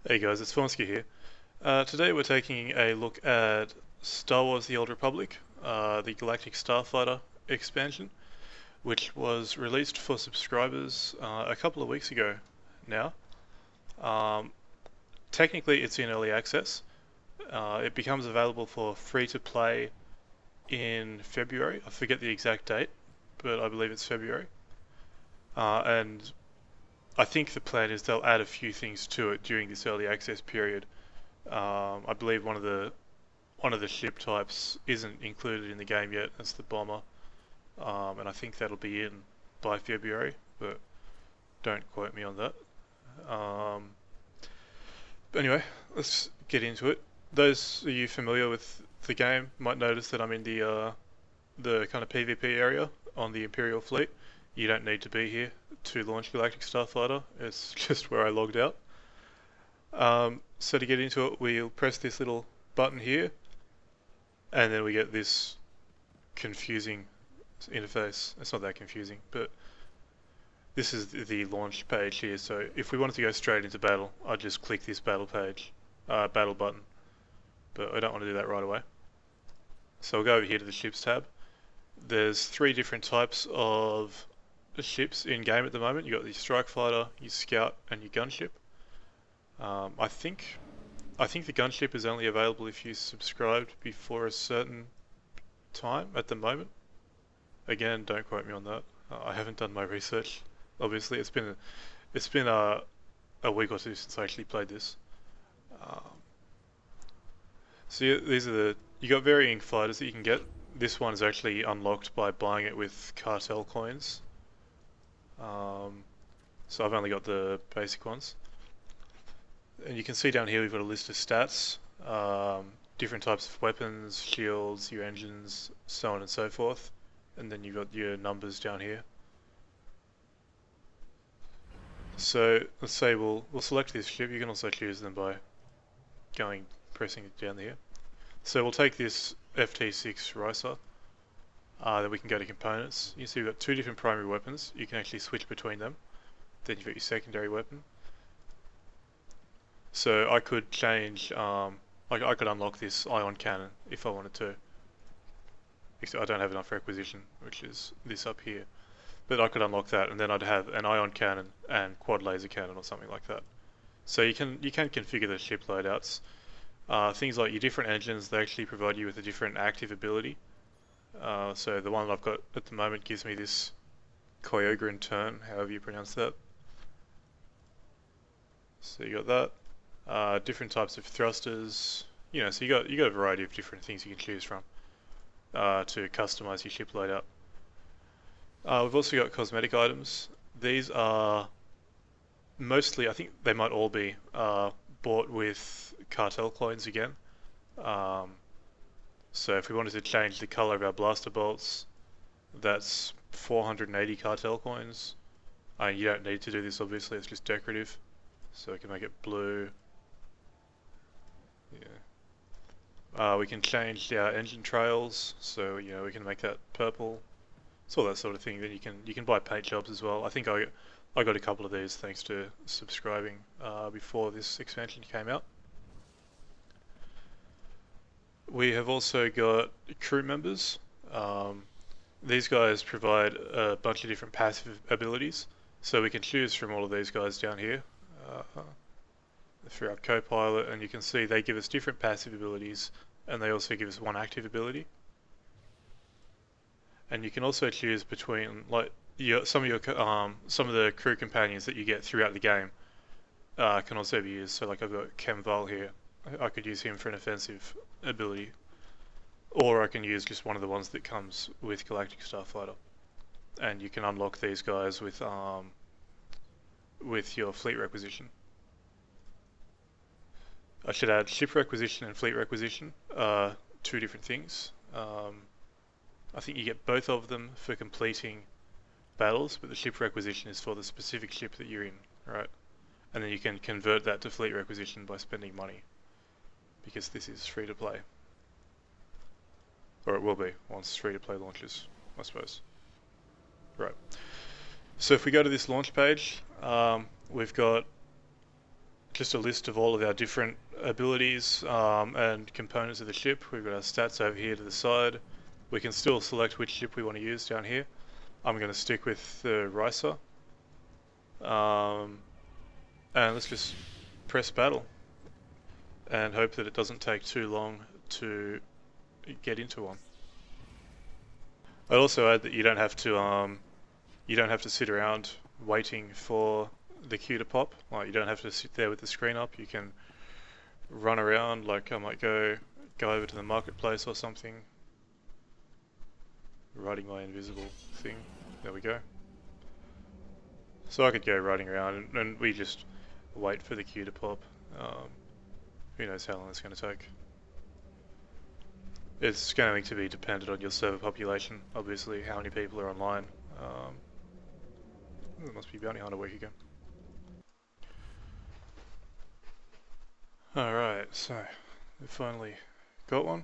Hey guys, it's Vornskyr here. Today we're taking a look at Star Wars The Old Republic, the Galactic Starfighter expansion, which was released for subscribers a couple of weeks ago now. Um, Technically it's in early access. It becomes available for free to play in February. I forget the exact date, but I believe it's February. And I think the plan is they'll add a few things to it during this early access period. I believe one of the ship types isn't included in the game yet. That's the bomber, and I think that'll be in by February, but don't quote me on that. Um, but anyway, let's get into it. Those of you familiar with the game might notice that I'm in the kind of PvP area on the Imperial fleet. You don't need to be here to launch Galactic Starfighter. It's just where I logged out. So to get into it, we'll press this little button here, and then we get this confusing interface. It's not that confusing, but this is the launch page here. So if we wanted to go straight into battle, I'd just click this battle button. But I don't want to do that right away. So we'll go over here to the ships tab. There's three different types of ships in game at the moment. You've got the strike fighter, your scout, and your gunship. I think the gunship is only available if you subscribed before a certain time at the moment. Again, don't quote me on that. I haven't done my research. Obviously, it's been a week or two since I actually played this. Um, so yeah, you got varying fighters that you can get. This one is actually unlocked by buying it with cartel coins. So I've only got the basic ones. And you can see down here we've got a list of stats, different types of weapons, shields, your engines, so on and so forth. And then you've got your numbers down here. So let's say we'll select this ship. You can also choose them by pressing it down here. So we'll take this FT6 Ricer. Then we can go to components. You can see we've got two different primary weapons. You can actually switch between them. Then you've got your secondary weapon. So I could change, I could unlock this ion cannon if I wanted to. Except I don't have enough requisition, which is this up here. But I could unlock that, and then I'd have an ion cannon and quad laser cannon or something like that. So you can configure the ship loadouts. Things like your different engines, they actually provide you with a different active ability. So the one that I've got at the moment gives me this Kyogre turn, however you pronounce that. So you got that. Different types of thrusters. So you got a variety of different things you can choose from to customize your ship loadout. We've also got cosmetic items. These are mostly, I think they might all be bought with cartel coins again. So if we wanted to change the color of our blaster bolts, that's 480 cartel coins. You don't need to do this, obviously, it's just decorative. So we can make it blue. Yeah. We can change our engine trails, so we can make that purple. It's all that sort of thing. Then you can buy paint jobs as well. I think I got a couple of these thanks to subscribing before this expansion came out. We have also got crew members. These guys provide a bunch of different passive abilities, so we can choose from all of these guys down here through our co-pilot, and you can see they give us different passive abilities, and they also give us one active ability. And you can also choose between some of the crew companions that you get throughout the game can also be used. So like I've got Chem Val here. I could use him for an offensive ability, or I can use just one of the ones that comes with Galactic Starfighter. And you can unlock these guys with your fleet requisition. I should add ship requisition and fleet requisition, two different things. I think you get both of them for completing battles, but the ship requisition is for the specific ship that you're in, right? And then you can convert that to fleet requisition by spending money, because this is free to play. Or it will be once free to play launches, I suppose. Right. So if we go to this launch page, we've got just a list of all of our different abilities and components of the ship. We've got our stats over here to the side. We can still select which ship we want to use down here. I'm going to stick with the Ricer. And let's just press battle and hope that it doesn't take too long to get into one. I'd also add that you don't have to sit around waiting for the queue to pop. Like, you don't have to sit there with the screen up. You can run around. Like, I might go over to the marketplace or something, riding my invisible thing. There we go. So I could go riding around and we just wait for the queue to pop. Who knows how long it's going to take. It's going to be dependent on your server population, obviously, how many people are online. There must be bounty hunter week again. Alright, so we've finally got one.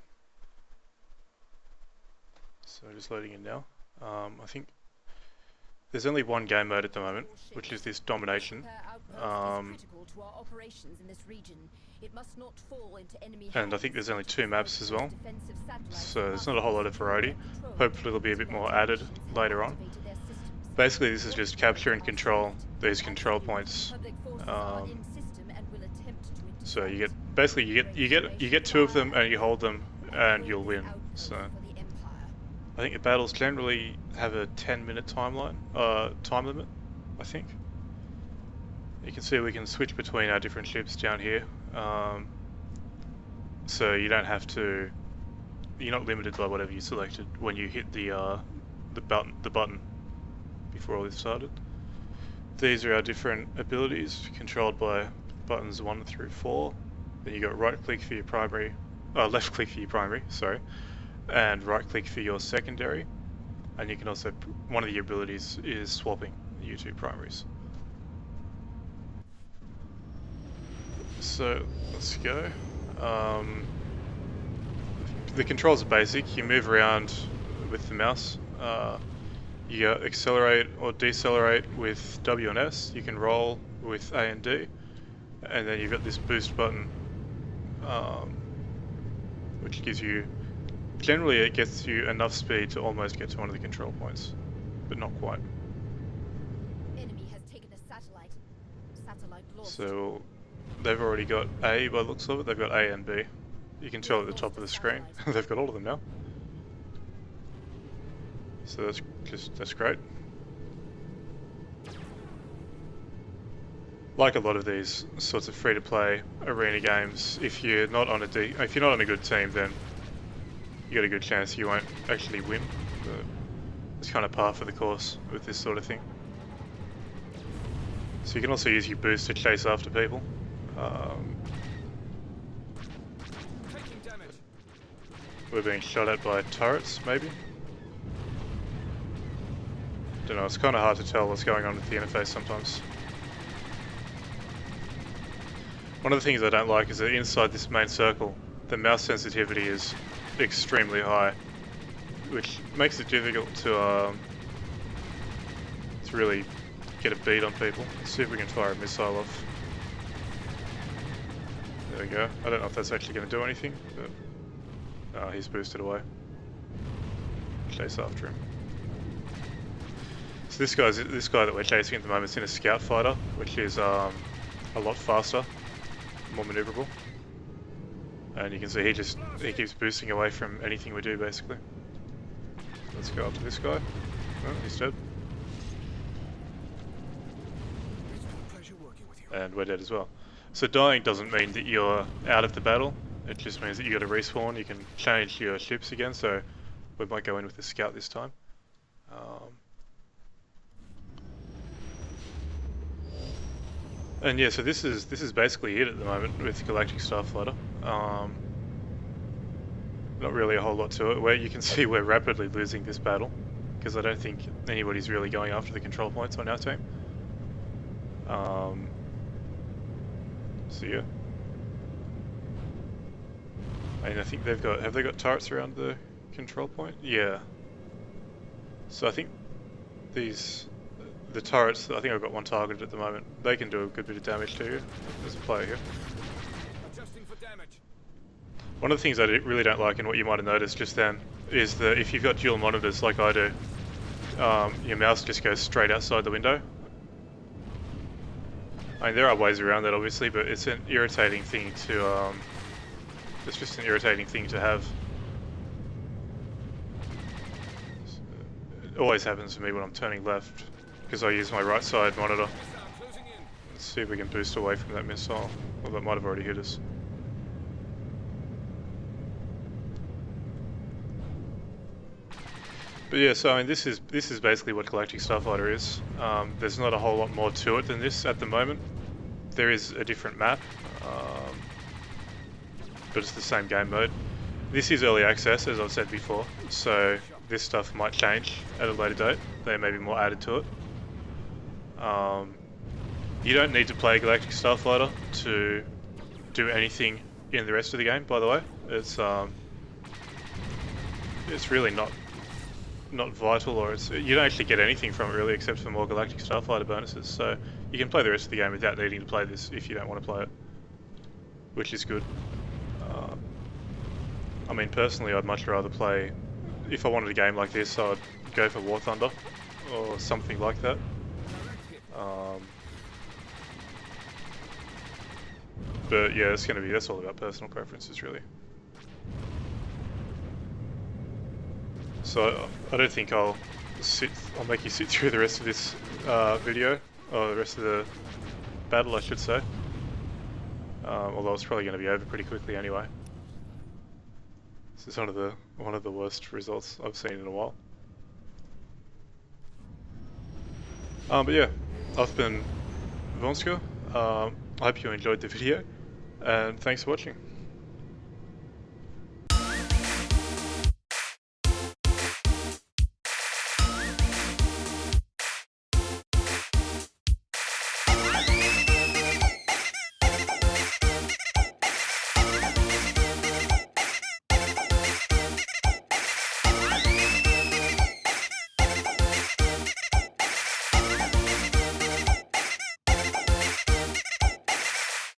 So just loading in now. I think there's only one game mode at the moment, which is this domination. And I think there's only 2 maps as well, so there's not a whole lot of variety. Hopefully there'll be a bit more added later on. Basically this is just capture and control these control points. So you get 2 of them and you hold them and you'll win. So I think the battles generally have a 10-minute time limit, I think. You can see we can switch between our different ships down here. So you don't have to, you're not limited by whatever you selected when you hit the button before all this started. These are our different abilities controlled by buttons 1 through 4. Then you got right click for your primary, left click for your primary, sorry, and right click for your secondary. And you can also, one of the abilities is swapping your 2 primaries. So let's go. The controls are basic. You move around with the mouse. You accelerate or decelerate with W and S. You can roll with A and D. And then you've got this boost button, which gives you, generally it gets you enough speed to almost get to one of the control points, but not quite. Enemy has taken a satellite. Satellite lost. So they've already got A by the looks of it. They've got A and B. You can tell at the top of the screen. They've got all of them now. So that's great. Like a lot of these sorts of free-to-play arena games, if you're not on a good team, then you got a good chance you won't actually win. But it's kind of par for the course with this sort of thing. So you can also use your boost to chase after people. We're being shot at by turrets, maybe? Don't know, it's kind of hard to tell what's going on with the interface sometimes. One of the things I don't like is that inside this main circle, the mouse sensitivity is extremely high, which makes it difficult to really get a beat on people. Let's see if we can fire a missile off. There we go. I don't know if that's actually going to do anything, but he's boosted away. Chase after him. So this guy that we're chasing at the moment is in a scout fighter, which is a lot faster, more maneuverable. And you can see he keeps boosting away from anything we do basically. Let's go up to this guy. Oh, he's dead. And we're dead as well. So dying doesn't mean that you're out of the battle. It just means that you got to respawn. You can change your ships again. So we might go in with the scout this time. And yeah, so this is basically it at the moment with Galactic Starfighter. Not really a whole lot to it. Where you can see we're rapidly losing this battle because I don't think anybody's really going after the control points on our team. So yeah. And I think have they got turrets around the control point? Yeah. So I think the turrets, I think I've got one targeted at the moment, they can do a good bit of damage to you as a player here. Adjusting for damage. One of the things I really don't like, and what you might have noticed just then, is that if you've got dual monitors like I do, your mouse just goes straight outside the window. I mean, there are ways around that obviously, but it's an irritating thing to, it's just an irritating thing to have. It always happens to me when I'm turning left, because I use my right side monitor. Let's see if we can boost away from that missile. Well, that might have already hit us. But yeah, so I mean, this is basically what Galactic Starfighter is. There's not a whole lot more to it than this at the moment. There is a different map, but it's the same game mode. This is early access, as I've said before, so this stuff might change at a later date. There may be more added to it. You don't need to play Galactic Starfighter to do anything in the rest of the game, by the way. It's really not vital, or you don't actually get anything from it really, except for more Galactic Starfighter bonuses. So you can play the rest of the game without needing to play this if you don't want to play it, which is good. I mean, personally, I'd much rather play. If I wanted a game like this, I'd go for War Thunder or something like that. But yeah, that's all about personal preferences, really. So I don't think I'll make you sit through the rest of this video, or the rest of the battle, I should say. Although it's probably going to be over pretty quickly anyway. This is one of the worst results I've seen in a while. But yeah, I've been Vornskyr. I hope you enjoyed the video, and thanks for watching.